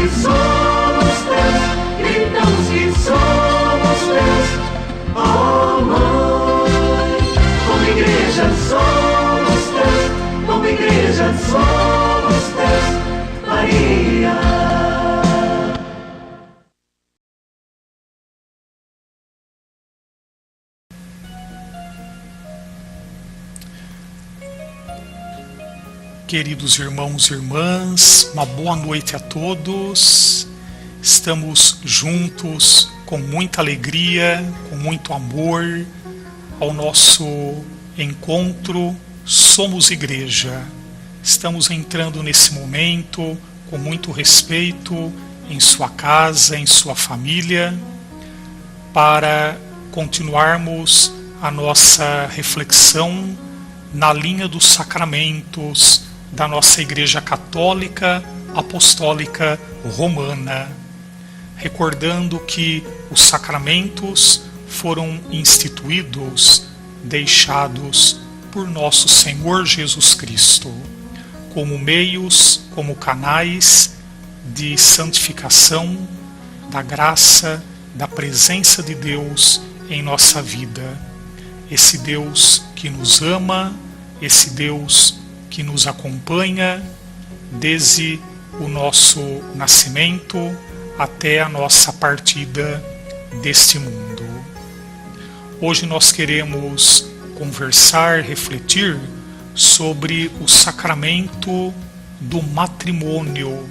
que somos teus, gritamos que somos teus, ó Mãe. Como igreja somos teus, como igreja somos teus, Maria. Queridos irmãos e irmãs, uma boa noite a todos. Estamos juntos com muita alegria, com muito amor, ao nosso encontro Somos Igreja. Estamos entrando nesse momento com muito respeito em sua casa, em sua família, para continuarmos a nossa reflexão na linha dos sacramentos da nossa Igreja Católica Apostólica Romana, recordando que os sacramentos foram instituídos, deixados por nosso Senhor Jesus Cristo, como meios, como canais de santificação, da graça, da presença de Deus em nossa vida. Esse Deus que nos ama, esse Deus que nos acompanha desde o nosso nascimento até a nossa partida deste mundo. Hoje nós queremos conversar, refletir sobre o sacramento do matrimônio,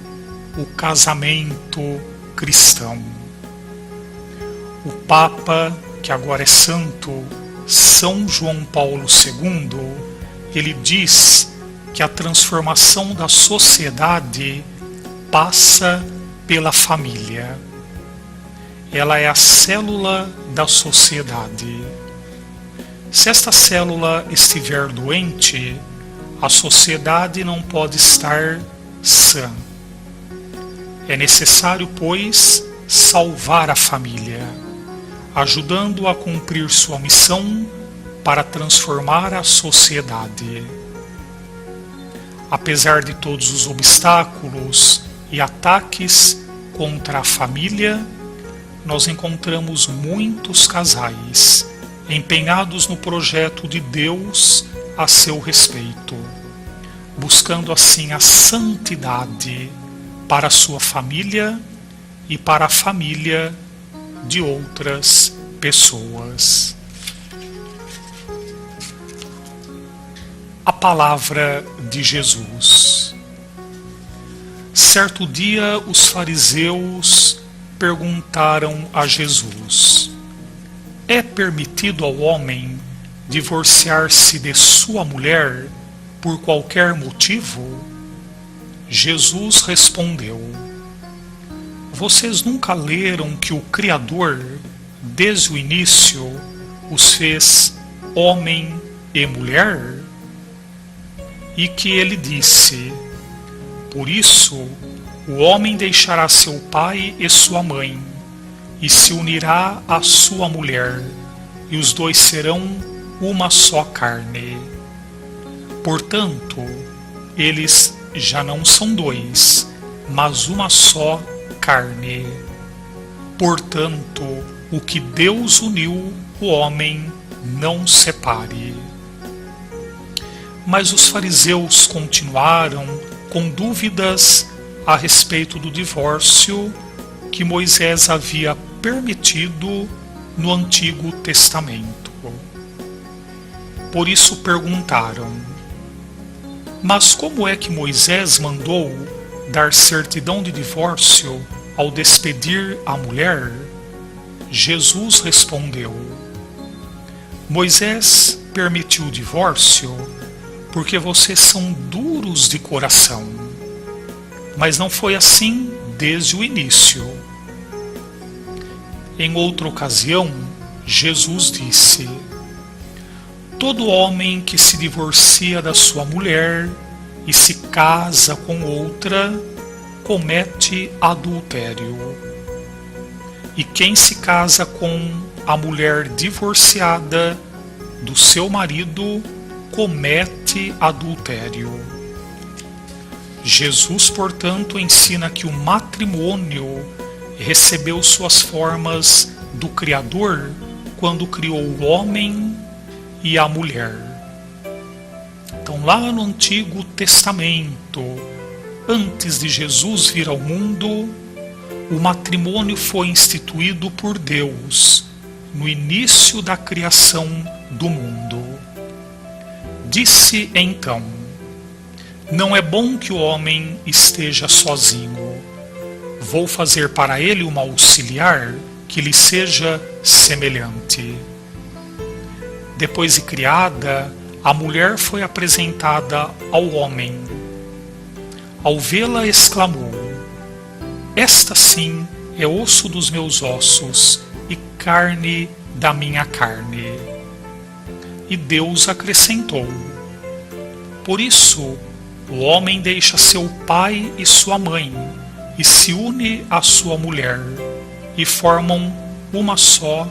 o casamento cristão. O Papa, que agora é santo, São João Paulo II, ele diz que a transformação da sociedade passa pela família. Ela é a célula da sociedade. Se esta célula estiver doente, a sociedade não pode estar sã. É necessário, pois, salvar a família, ajudando a cumprir sua missão para transformar a sociedade. Apesar de todos os obstáculos e ataques contra a família, nós encontramos muitos casais empenhados no projeto de Deus a seu respeito, buscando assim a santidade para a sua família e para a família de outras pessoas. A palavra de Jesus. Certo dia os fariseus perguntaram a Jesus: é permitido ao homem divorciar-se de sua mulher por qualquer motivo? Jesus respondeu: vocês nunca leram que o Criador, desde o início, os fez homem e mulher? E que ele disse: por isso o homem deixará seu pai e sua mãe, e se unirá à sua mulher, e os dois serão uma só carne. Portanto, eles já não são dois, mas uma só carne. Portanto, o que Deus uniu, o homem não separe. Mas os fariseus continuaram com dúvidas a respeito do divórcio que Moisés havia permitido no Antigo Testamento. Por isso perguntaram: mas como é que Moisés mandou dar certidão de divórcio ao despedir a mulher? Jesus respondeu: Moisés permitiu o divórcio porque vocês são duros de coração, mas não foi assim desde o início. Em outra ocasião, Jesus disse: todo homem que se divorcia da sua mulher e se casa com outra, comete adultério. E quem se casa com a mulher divorciada do seu marido, comete adultério. Jesus, portanto, ensina que o matrimônio recebeu suas formas do Criador quando criou o homem e a mulher. Então, lá no Antigo Testamento, antes de Jesus vir ao mundo, o matrimônio foi instituído por Deus no início da criação do mundo. Disse então: não é bom que o homem esteja sozinho. Vou fazer para ele uma auxiliar que lhe seja semelhante. Depois de criada, a mulher foi apresentada ao homem. Ao vê-la, exclamou: esta sim é osso dos meus ossos e carne da minha carne. E Deus acrescentou: por isso, o homem deixa seu pai e sua mãe e se une à sua mulher, e formam uma só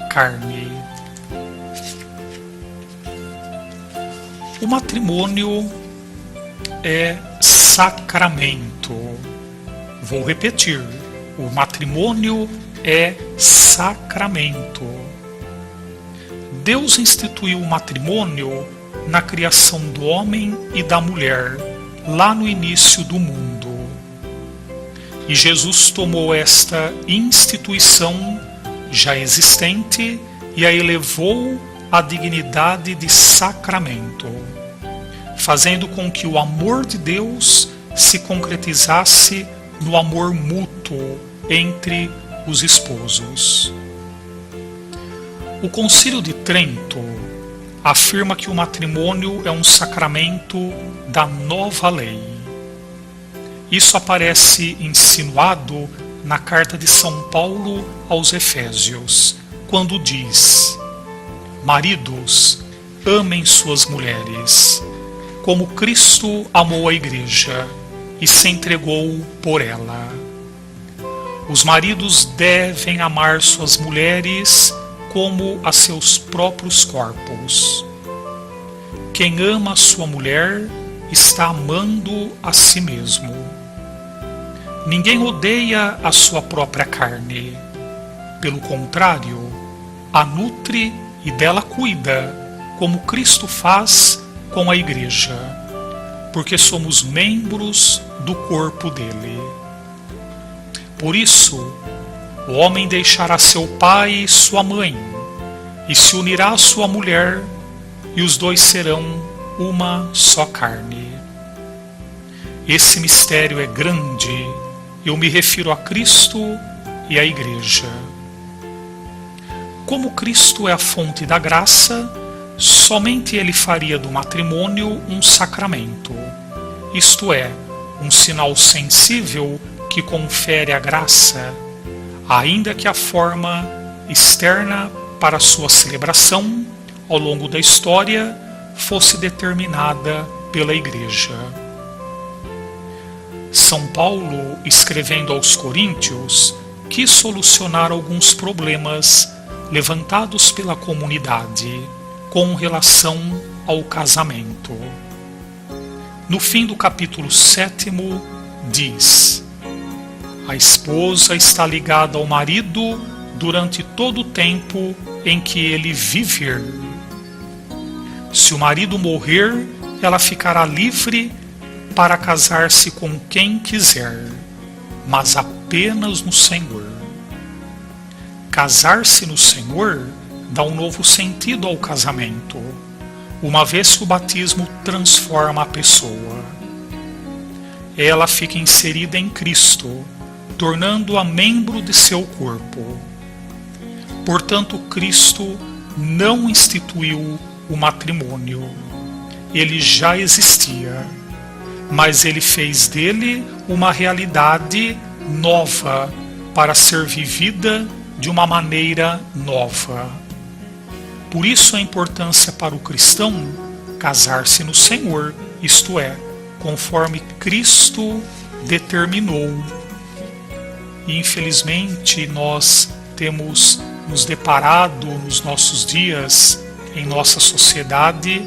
carne. O matrimônio é sacramento. Vou repetir: o matrimônio é sacramento. Deus instituiu o matrimônio na criação do homem e da mulher, lá no início do mundo. E Jesus tomou esta instituição já existente e a elevou à dignidade de sacramento, fazendo com que o amor de Deus se concretizasse no amor mútuo entre os esposos. O Concílio de Trento afirma que o matrimônio é um sacramento da nova lei. Isso aparece insinuado na carta de São Paulo aos Efésios, quando diz: maridos, amem suas mulheres, como Cristo amou a igreja e se entregou por ela. Os maridos devem amar suas mulheres como a seus próprios corpos. Quem ama a sua mulher está amando a si mesmo. Ninguém odeia a sua própria carne. Pelo contrário, a nutre e dela cuida, como Cristo faz com a igreja, porque somos membros do corpo dele. Por isso, o homem deixará seu pai e sua mãe, e se unirá à sua mulher, e os dois serão uma só carne. Esse mistério é grande. Eu me refiro a Cristo e à Igreja. Como Cristo é a fonte da graça, somente Ele faria do matrimônio um sacramento, isto é, um sinal sensível que confere a graça, ainda que a forma externa para sua celebração ao longo da história fosse determinada pela Igreja. São Paulo, escrevendo aos Coríntios, quis solucionar alguns problemas levantados pela comunidade com relação ao casamento. No fim do capítulo 7º, diz: a esposa está ligada ao marido durante todo o tempo em que ele viver. Se o marido morrer, ela ficará livre para casar-se com quem quiser, mas apenas no Senhor. Casar-se no Senhor dá um novo sentido ao casamento, uma vez que o batismo transforma a pessoa. Ela fica inserida em Cristo, tornando-a membro de seu corpo. Portanto, Cristo não instituiu o matrimônio. Ele já existia, mas ele fez dele uma realidade nova para ser vivida de uma maneira nova. Por isso a importância para o cristão casar-se no Senhor, isto é, conforme Cristo determinou. E infelizmente nós temos nos deparado nos nossos dias, em nossa sociedade,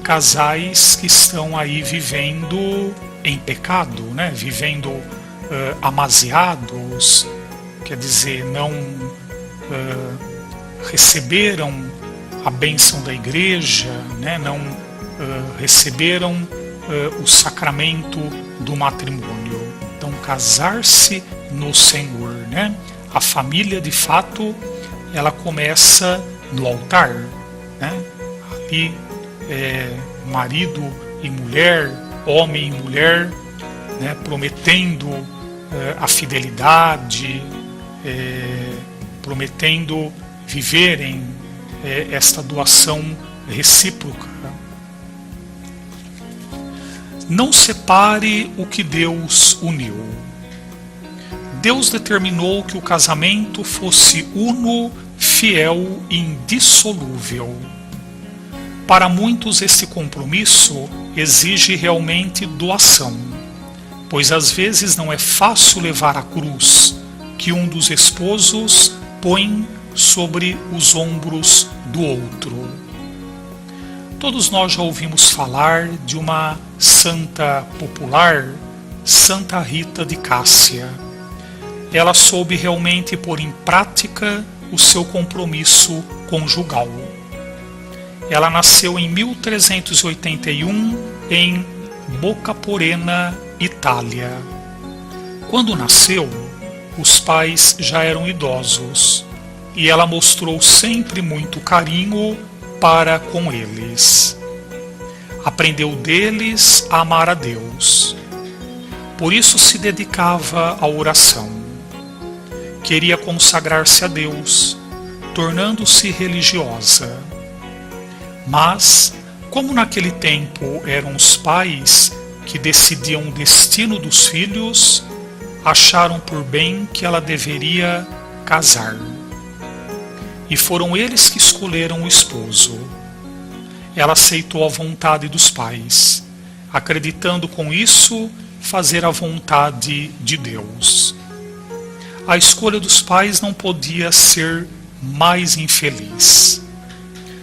casais que estão aí vivendo em pecado, né? Vivendo amaziados, quer dizer, não receberam a bênção da igreja, né? Não receberam o sacramento do matrimônio. Então, casar-se no Senhor, né? A família, de fato, ela começa no altar, né? Ali, marido e mulher, homem e mulher, né? Prometendo a fidelidade, prometendo viverem esta doação recíproca. Não separe o que Deus uniu. Deus determinou que o casamento fosse uno, fiel e indissolúvel. Para muitos, esse compromisso exige realmente doação, pois às vezes não é fácil levar a cruz que um dos esposos põe sobre os ombros do outro. Todos nós já ouvimos falar de uma santa popular, Santa Rita de Cássia. Ela soube realmente pôr em prática o seu compromisso conjugal. Ela nasceu em 1381 em Bocaporena, Itália. Quando nasceu, os pais já eram idosos e ela mostrou sempre muito carinho para com eles. Aprendeu deles a amar a Deus. Por isso se dedicava à oração. Queria consagrar-se a Deus, tornando-se religiosa. Mas, como naquele tempo eram os pais que decidiam o destino dos filhos, acharam por bem que ela deveria casar. E foram eles que escolheram o esposo. Ela aceitou a vontade dos pais, acreditando com isso fazer a vontade de Deus. A escolha dos pais não podia ser mais infeliz.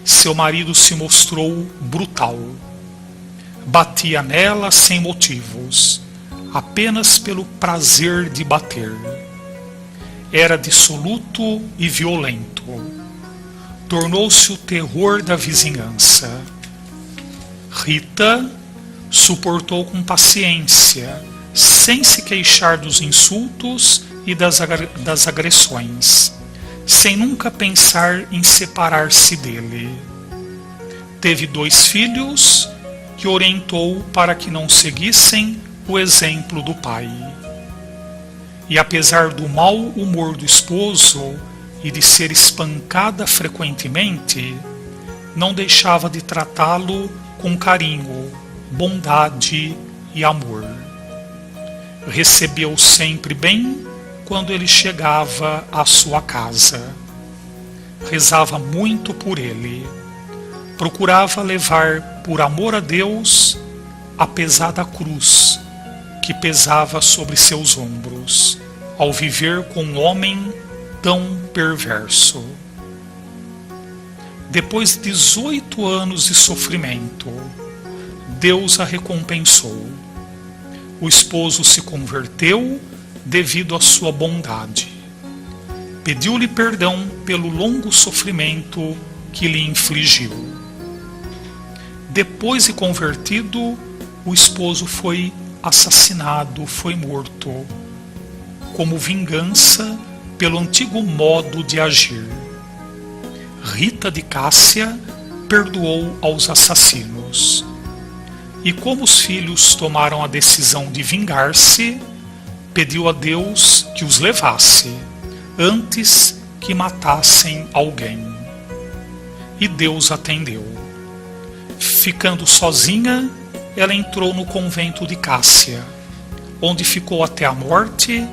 Seu marido se mostrou brutal. Batia nela sem motivos, apenas pelo prazer de bater. Era dissoluto e violento. Tornou-se o terror da vizinhança. Rita suportou com paciência, sem se queixar dos insultos e das agressões, sem nunca pensar em separar-se dele. Teve 2 filhos que orientou para que não seguissem o exemplo do pai. E apesar do mau humor do esposo e de ser espancada frequentemente, não deixava de tratá-lo com carinho, bondade e amor. Recebeu sempre bem quando ele chegava à sua casa. Rezava muito por ele. Procurava levar, por amor a Deus, a pesada cruz que pesava sobre seus ombros, ao viver com um homem tão perverso. Depois de 18 anos de sofrimento, Deus a recompensou. O esposo se converteu devido à sua bondade. Pediu-lhe perdão pelo longo sofrimento que lhe infligiu. Depois de convertido, o esposo foi assassinado, foi morto, como vingança pelo antigo modo de agir. Rita de Cássia perdoou aos assassinos. E como os filhos tomaram a decisão de vingar-se, pediu a Deus que os levasse, antes que matassem alguém. E Deus atendeu. Ficando sozinha, ela entrou no convento de Cássia, onde ficou até a morte,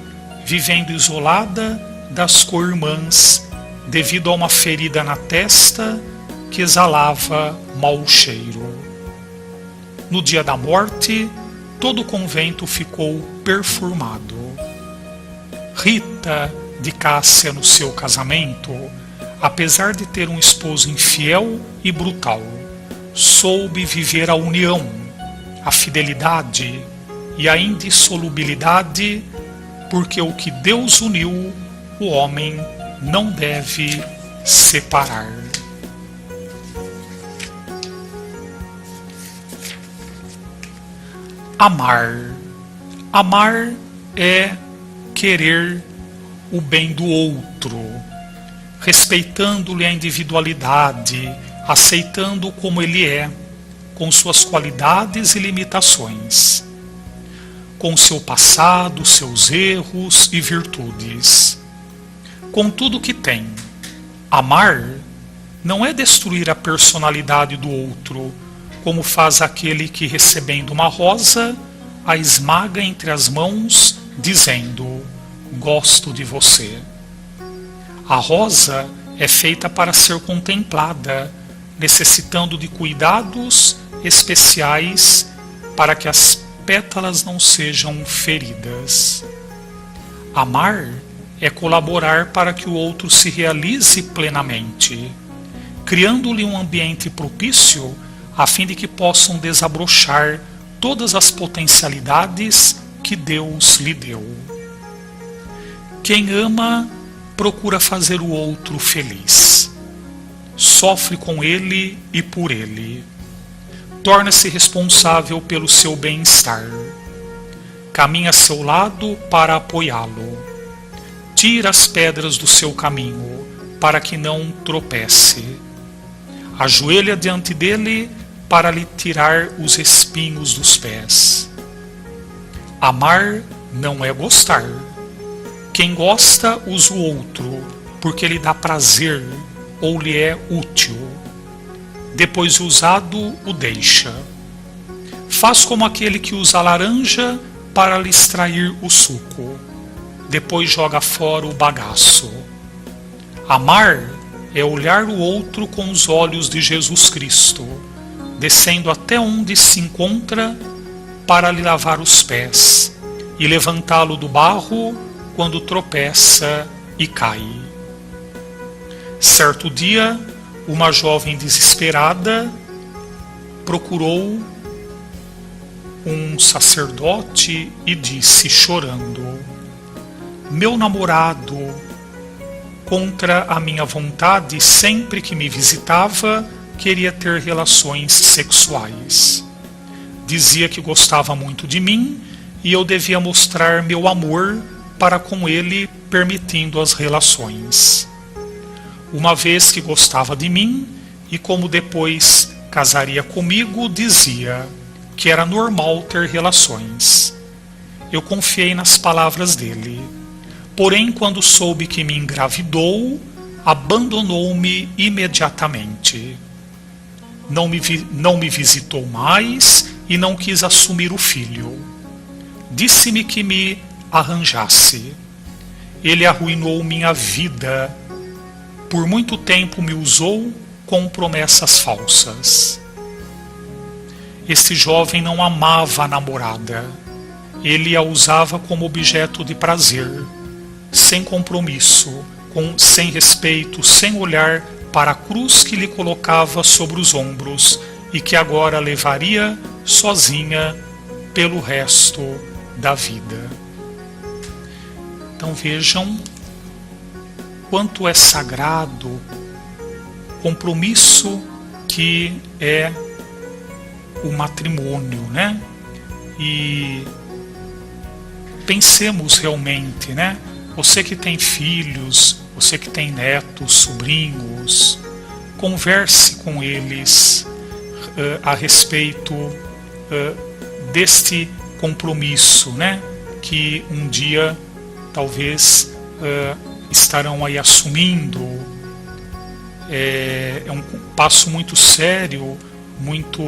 vivendo isolada das co-irmãs, devido a uma ferida na testa que exalava mau cheiro. No dia da morte, todo o convento ficou perfumado. Rita de Cássia, no seu casamento, apesar de ter um esposo infiel e brutal, soube viver a união, a fidelidade, e a indissolubilidade, porque o que Deus uniu, o homem não deve separar. Amar. Amar é querer o bem do outro, respeitando-lhe a individualidade, aceitando como ele é, com suas qualidades e limitações, com seu passado, seus erros e virtudes, com tudo que tem. Amar não é destruir a personalidade do outro, como faz aquele que, recebendo uma rosa, a esmaga entre as mãos, dizendo: gosto de você. A rosa é feita para ser contemplada, necessitando de cuidados especiais para que as pétalas não sejam feridas. Amar é colaborar para que o outro se realize plenamente, criando-lhe um ambiente propício a fim de que possam desabrochar todas as potencialidades que Deus lhe deu. Quem ama procura fazer o outro feliz, sofre com ele e por ele, torna-se responsável pelo seu bem-estar, caminha a seu lado para apoiá-lo, tira as pedras do seu caminho para que não tropece, ajoelha diante dele para lhe tirar os espinhos dos pés. Amar não é gostar. Quem gosta usa o outro porque lhe dá prazer ou lhe é útil. Depois de usado, o deixa. Faz como aquele que usa a laranja para lhe extrair o suco. Depois joga fora o bagaço. Amar é olhar o outro com os olhos de Jesus Cristo, descendo até onde se encontra para lhe lavar os pés e levantá-lo do barro quando tropeça e cai. Certo dia, uma jovem desesperada procurou um sacerdote e disse, chorando: meu namorado, contra a minha vontade, sempre que me visitava, queria ter relações sexuais. Dizia que gostava muito de mim e eu devia mostrar meu amor para com ele, permitindo as relações. Uma vez que gostava de mim e como depois casaria comigo, dizia que era normal ter relações. Eu confiei nas palavras dele. Porém, quando soube que me engravidou, abandonou-me imediatamente. Não me visitou mais e não quis assumir o filho. Disse-me que me arranjasse. Ele arruinou minha vida. Por muito tempo me usou com promessas falsas. Este jovem não amava a namorada. Ele a usava como objeto de prazer, sem compromisso, sem respeito, sem olhar para a cruz que lhe colocava sobre os ombros e que agora levaria sozinha pelo resto da vida. Então vejam quanto é sagrado o compromisso que é o matrimônio, né? E pensemos realmente, né? Você que tem filhos, você que tem netos, sobrinhos, converse com eles a respeito deste compromisso, né? Que um dia talvez estarão aí assumindo. É um passo muito sério, muito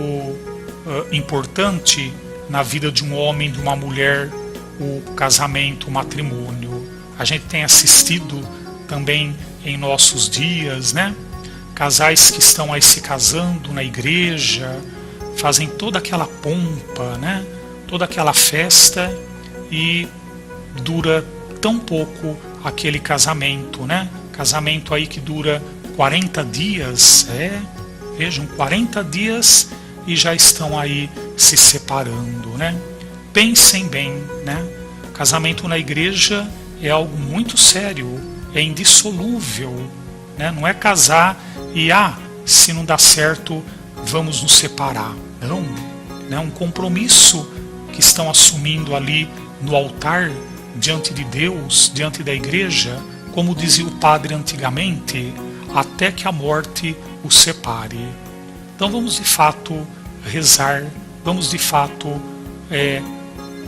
importante na vida de um homem, de uma mulher, o casamento, o matrimônio. A gente tem assistido também em nossos dias, né? Casais que estão aí se casando na igreja, fazem toda aquela pompa, né? Toda aquela festa e dura tão pouco aquele casamento, né? Casamento aí que dura 40 dias, vejam, 40 dias e já estão aí se separando, né? pensem bem, né? Casamento na igreja é algo muito sério, é indissolúvel, né? Não é casar e, se não dá certo, vamos nos separar. Não, né? Um compromisso que estão assumindo ali no altar, diante de Deus, diante da igreja, como dizia o padre antigamente, até que a morte os separe. Então vamos de fato rezar, vamos de fato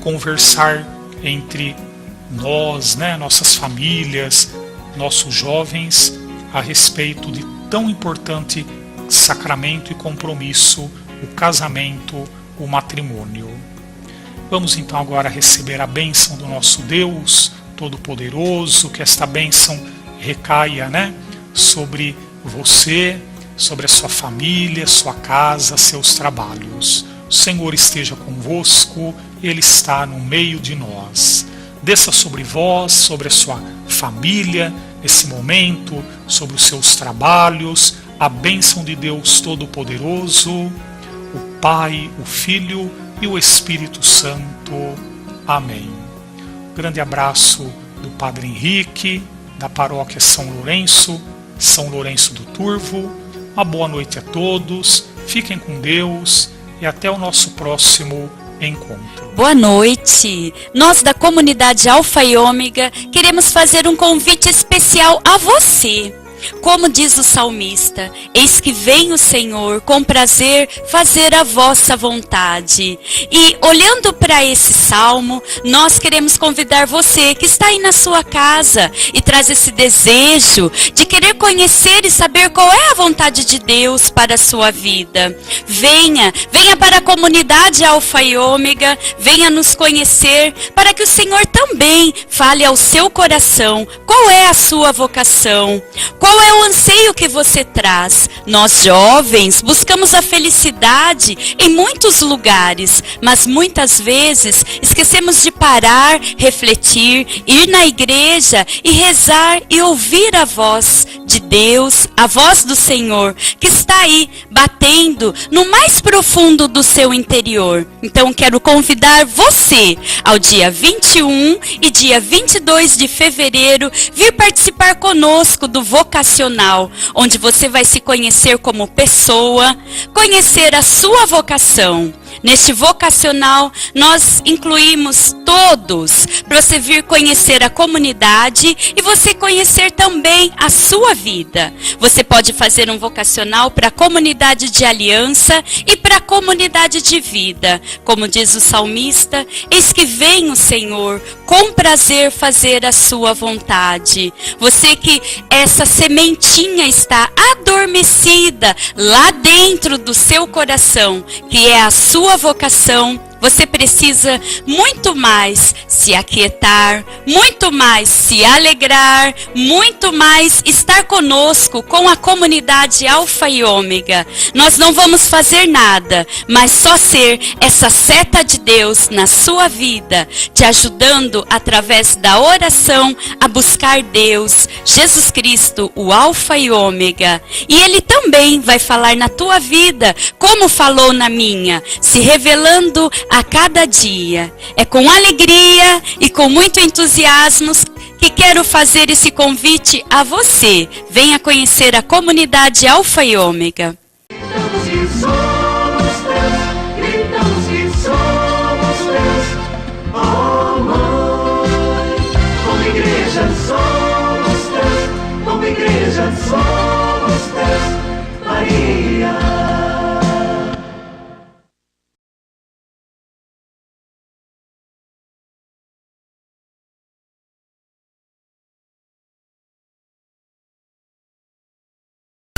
conversar entre nós, né, nossas famílias, nossos jovens, a respeito de tão importante sacramento e compromisso, o casamento, o matrimônio. Vamos então agora receber a bênção do nosso Deus Todo-Poderoso, que esta bênção recaia, né, sobre você, sobre a sua família, sua casa, seus trabalhos. O Senhor esteja convosco, Ele está no meio de nós. Desça sobre vós, sobre a sua família, nesse momento, sobre os seus trabalhos, a bênção de Deus Todo-Poderoso, o Pai, o Filho e o Espírito Santo. Amém. Um grande abraço do Padre Henrique, da Paróquia São Lourenço do Turvo. Uma boa noite a todos, fiquem com Deus e até o nosso próximo encontro. Boa noite! Nós da comunidade Alfa e Ômega queremos fazer um convite especial a você. Como diz o salmista, eis que vem o Senhor com prazer fazer a vossa vontade. E olhando para esse salmo, nós queremos convidar você que está aí na sua casa e traz esse desejo de querer conhecer e saber qual é a vontade de Deus para a sua vida. Venha para a comunidade Alfa e Ômega, venha nos conhecer para que o Senhor também fale ao seu coração qual é a sua vocação. Qual é o anseio que você traz? Nós jovens buscamos a felicidade em muitos lugares, mas muitas vezes esquecemos de parar, refletir, ir na igreja e rezar e ouvir a voz de Deus, a voz do Senhor, que está aí batendo no mais profundo do seu interior. Então quero convidar você ao dia 21 e dia 22 de fevereiro vir participar conosco do Vocacional, onde você vai se conhecer como pessoa, conhecer a sua vocação. Neste vocacional, nós incluímos todos para você vir conhecer a comunidade e você conhecer também a sua vida. Você pode fazer um vocacional para a comunidade de aliança e para a comunidade de vida. Como diz o salmista, eis que vem o Senhor com prazer fazer a sua vontade. Você que essa sementinha está adormecida lá dentro do seu coração, que é a sua vocação, você precisa muito mais se aquietar, muito mais se alegrar, muito mais estar conosco com a comunidade Alfa e Ômega. Nós não vamos fazer nada, mas só ser essa seta de Deus na sua vida, te ajudando através da oração a buscar Deus, Jesus Cristo, o Alfa e Ômega. E Ele também vai falar na tua vida, como falou na minha, se revelando a cada dia. É com alegria e com muito entusiasmo que quero fazer esse convite a você. Venha conhecer a comunidade Alfa e Ômega.